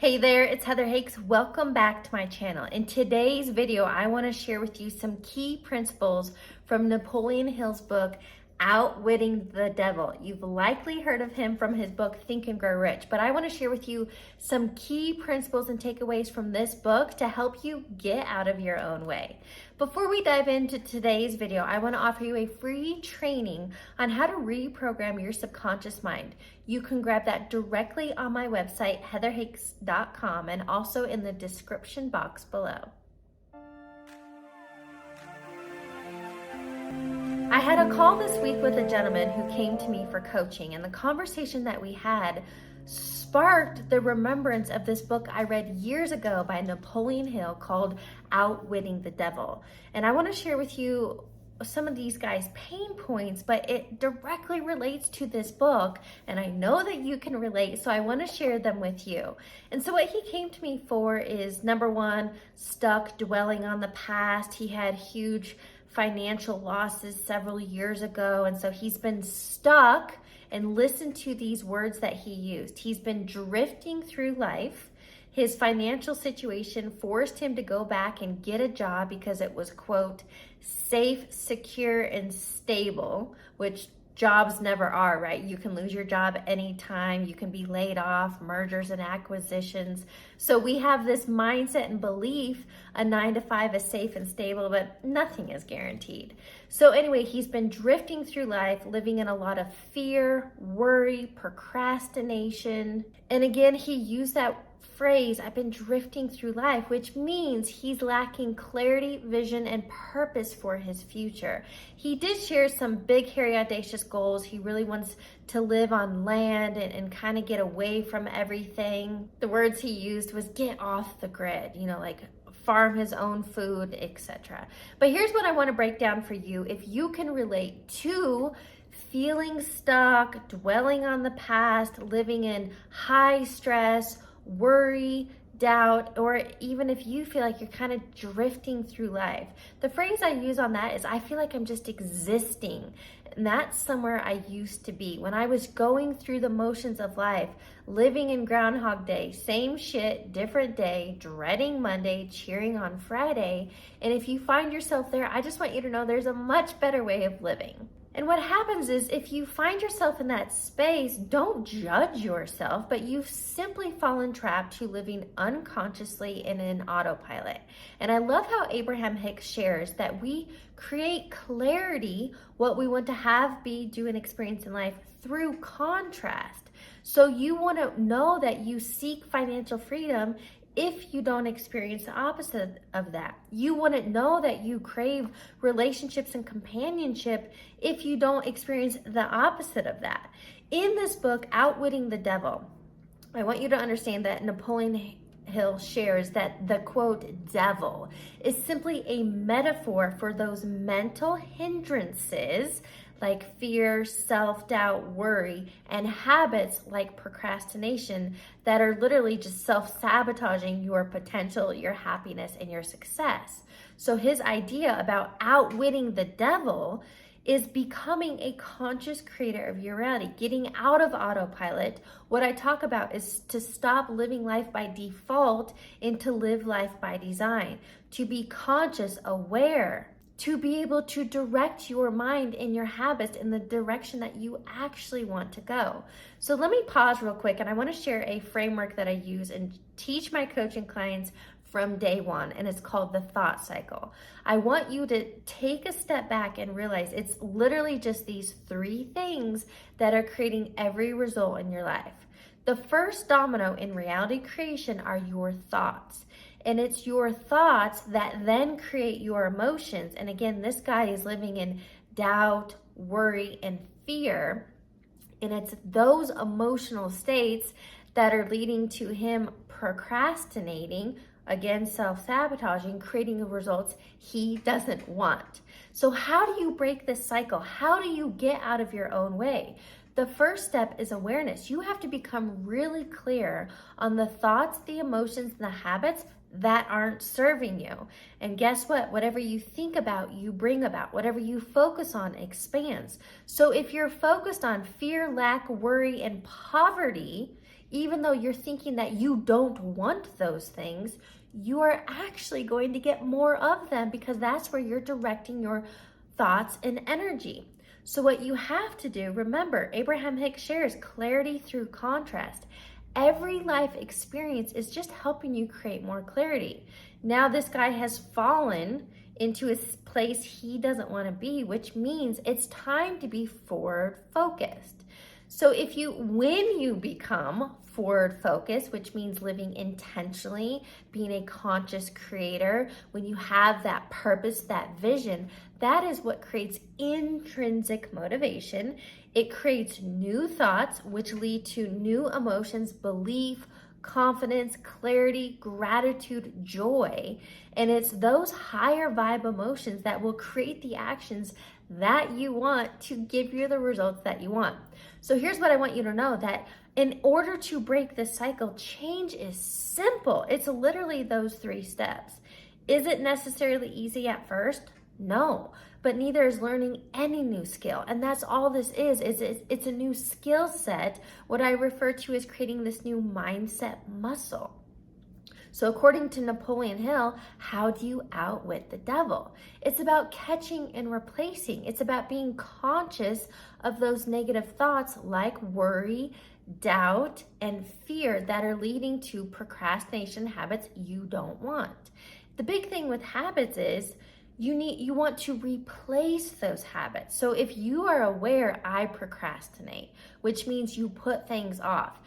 Hey there, it's Heather Hakes. Welcome back to my channel. In today's video, I want to share with you some key principles from Napoleon Hill's book, Outwitting the Devil. You've likely heard of him from his book, Think and Grow Rich, but I want to share with you some key principles and takeaways from this book to help you get out of your own way. Before we dive into today's video, I want to offer you a free training on how to reprogram your subconscious mind. You can grab that directly on my website, heatherhakes.com, and also in the description box below. I had a call this week with a gentleman who came to me for coaching, and the conversation that we had sparked the remembrance of this book I read years ago by Napoleon Hill called Outwitting the Devil. And I want to share with you some of these guys' pain points, but it directly relates to this book, and I know that you can relate, so I want to share them with you. And so what he came to me for is, number one, stuck dwelling on the past. He had huge financial losses several years ago, and so he's been stuck. And listen to these words that he used. He's been drifting through life. His financial situation forced him to go back and get a job because it was, quote, safe, secure, and stable, which jobs never are, right? You can lose your job anytime. You can be laid off, mergers and acquisitions. So we have this mindset and belief a 9-to-5 is safe and stable, but nothing is guaranteed. So anyway, he's been drifting through life, living in a lot of fear, worry, procrastination. And again, he used that phrase, I've been drifting through life, which means he's lacking clarity, vision, and purpose for his future. He did share some big, hairy, audacious goals. He really wants to live on land and kind of get away from everything. The words he used was get off the grid, like farm his own food, etc. But here's what I want to break down for you. If you can relate to feeling stuck, dwelling on the past, living in high stress, worry, doubt, or even if you feel like you're kind of drifting through life. The phrase I use on that is I feel like I'm just existing. And that's somewhere I used to be. When I was going through the motions of life, living in Groundhog Day, same shit, different day, dreading Monday, cheering on Friday. And if you find yourself there, I just want you to know there's a much better way of living. And what happens is if you find yourself in that space, don't judge yourself, but you've simply fallen trapped to living unconsciously in an autopilot. And I love how Abraham Hicks shares that we create clarity, what we want to have, be, do, and experience in life through contrast. So you want to know that you seek financial freedom if you don't experience the opposite of that. You wouldn't know that you crave relationships and companionship if you don't experience the opposite of that. In this book, Outwitting the Devil, I want you to understand that Napoleon Hill shares that the, quote, devil is simply a metaphor for those mental hindrances like fear, self-doubt, worry, and habits like procrastination that are literally just self-sabotaging your potential, your happiness, and your success. So his idea about outwitting the devil is becoming a conscious creator of your reality, getting out of autopilot. What I talk about is to stop living life by default and to live life by design, to be conscious, aware, to be able to direct your mind and your habits in the direction that you actually want to go. So let me pause real quick, and I want to share a framework that I use and teach my coaching clients from day one, and it's called the thought cycle. I want you to take a step back and realize it's literally just these three things that are creating every result in your life. The first domino in reality creation are your thoughts. And it's your thoughts that then create your emotions. And again, this guy is living in doubt, worry, and fear. And it's those emotional states that are leading to him procrastinating, again, self-sabotaging, creating the results he doesn't want. So how do you break this cycle? How do you get out of your own way? The first step is awareness. You have to become really clear on the thoughts, the emotions, and the habits that aren't serving you. And guess what? Whatever you think about, you bring about. Whatever you focus on expands. So if you're focused on fear, lack, worry, and poverty, even though you're thinking that you don't want those things, you are actually going to get more of them because that's where you're directing your thoughts and energy. So what you have to do, remember, Abraham Hicks shares clarity through contrast. Every life experience is just helping you create more clarity. Now this guy has fallen into a place he doesn't want to be, which means it's time to be forward focused. So when you become forward focused, which means living intentionally, being a conscious creator, when you have that purpose, that vision, that is what creates intrinsic motivation. It creates new thoughts, which lead to new emotions, belief, confidence, clarity, gratitude, joy. And it's those higher vibe emotions that will create the actions that you want to give you the results that you want. So here's what I want you to know, that in order to break this cycle, change is simple. It's literally those 3 steps. Is it necessarily easy at first? No, but neither is learning any new skill. And that's all this is it's a new skill set, what I refer to as creating this new mindset muscle. So according to Napoleon Hill, how do you outwit the devil? It's about catching and replacing. It's about being conscious of those negative thoughts like worry, doubt, and fear that are leading to procrastination habits you don't want. The big thing with habits is you want to replace those habits. So if you are aware, I procrastinate, which means you put things off,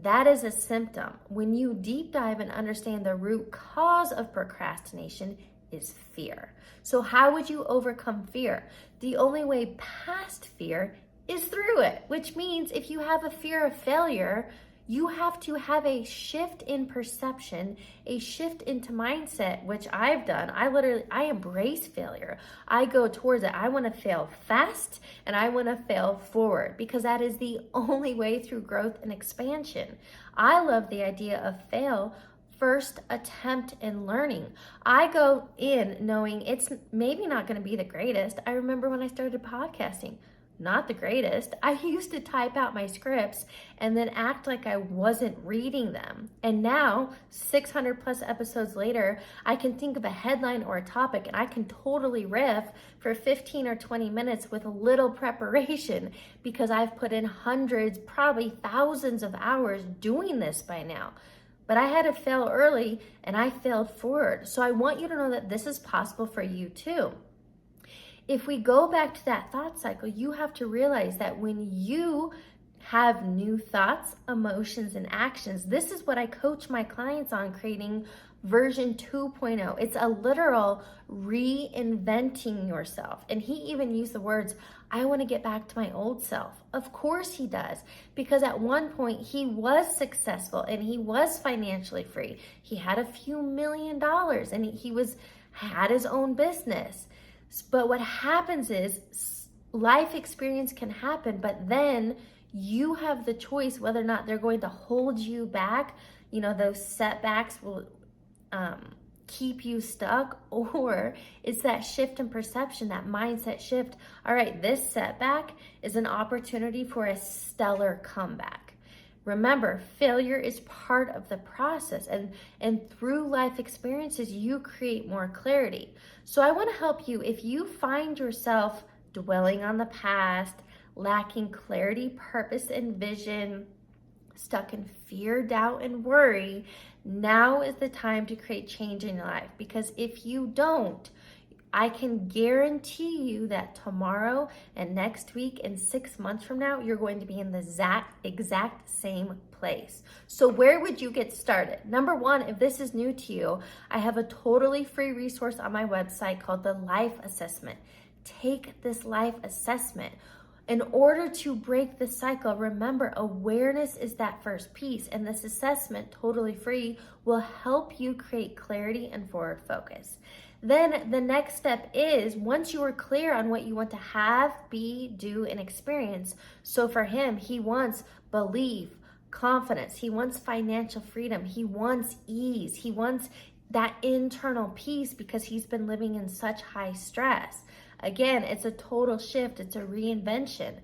that is a symptom. When you deep dive and understand the root cause of procrastination is fear. So how would you overcome fear? The only way past fear is through it, which means if you have a fear of failure, you have to have a shift in perception, a shift into mindset, which I've done. I embrace failure. I go towards it. I want to fail fast and I want to fail forward because that is the only way through growth and expansion. I love the idea of fail first attempt in learning. I go in knowing it's maybe not going to be the greatest. I remember when I started podcasting, not the greatest. I used to type out my scripts and then act like I wasn't reading them. And now, 600 plus episodes later, I can think of a headline or a topic and I can totally riff for 15 or 20 minutes with a little preparation because I've put in hundreds, probably thousands of hours doing this by now. But I had to fail early and I failed forward. So I want you to know that this is possible for you too. If we go back to that thought cycle, you have to realize that when you have new thoughts, emotions, and actions, this is what I coach my clients on, creating version 2.0. It's a literal reinventing yourself. And he even used the words, I want to get back to my old self. Of course he does, because at one point he was successful and he was financially free. He had a few $1 million and he had his own business. But what happens is life experience can happen, but then you have the choice whether or not they're going to hold you back. You know, those setbacks will keep you stuck, or it's that shift in perception, that mindset shift. All right, this setback is an opportunity for a stellar comeback. Remember, failure is part of the process, and through life experiences, you create more clarity. So I want to help you if you find yourself dwelling on the past, lacking clarity, purpose, and vision, stuck in fear, doubt, and worry. Now is the time to create change in your life, because if you don't, I can guarantee you that tomorrow and next week and 6 months from now, you're going to be in the exact same place. So where would you get started? Number one, if this is new to you, I have a totally free resource on my website called the Life Assessment. Take this life assessment. In order to break the cycle, remember, awareness is that first piece, and this assessment, totally free, will help you create clarity and forward focus. Then the next step is, once you are clear on what you want to have, be, do, and experience. So for him, he wants belief, confidence. He wants financial freedom. He wants ease. He wants that internal peace because he's been living in such high stress. Again, it's a total shift. It's a reinvention.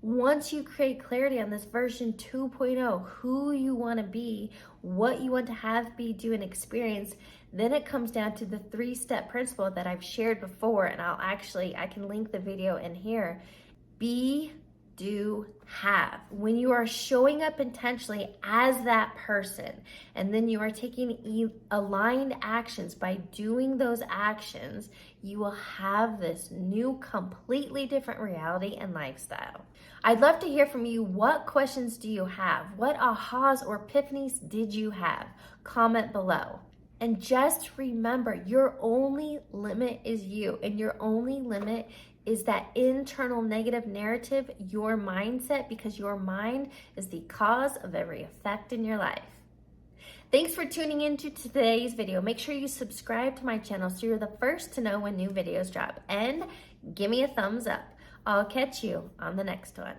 Once you create clarity on this version 2.0, who you want to be, what you want to have, be, do, and experience, then it comes down to the 3-step principle that I've shared before, and I can link the video in here. Be, do, have. When you are showing up intentionally as that person, and then you are taking aligned actions, by doing those actions, you will have this new, completely different reality and lifestyle. I'd love to hear from you. What questions do you have? What ahas or epiphanies did you have? Comment below. And just remember, your only limit is you, and your only limit is that internal negative narrative, your mindset, because your mind is the cause of every effect in your life. Thanks for tuning into today's video. Make sure you subscribe to my channel so you're the first to know when new videos drop, and give me a thumbs up. I'll catch you on the next one.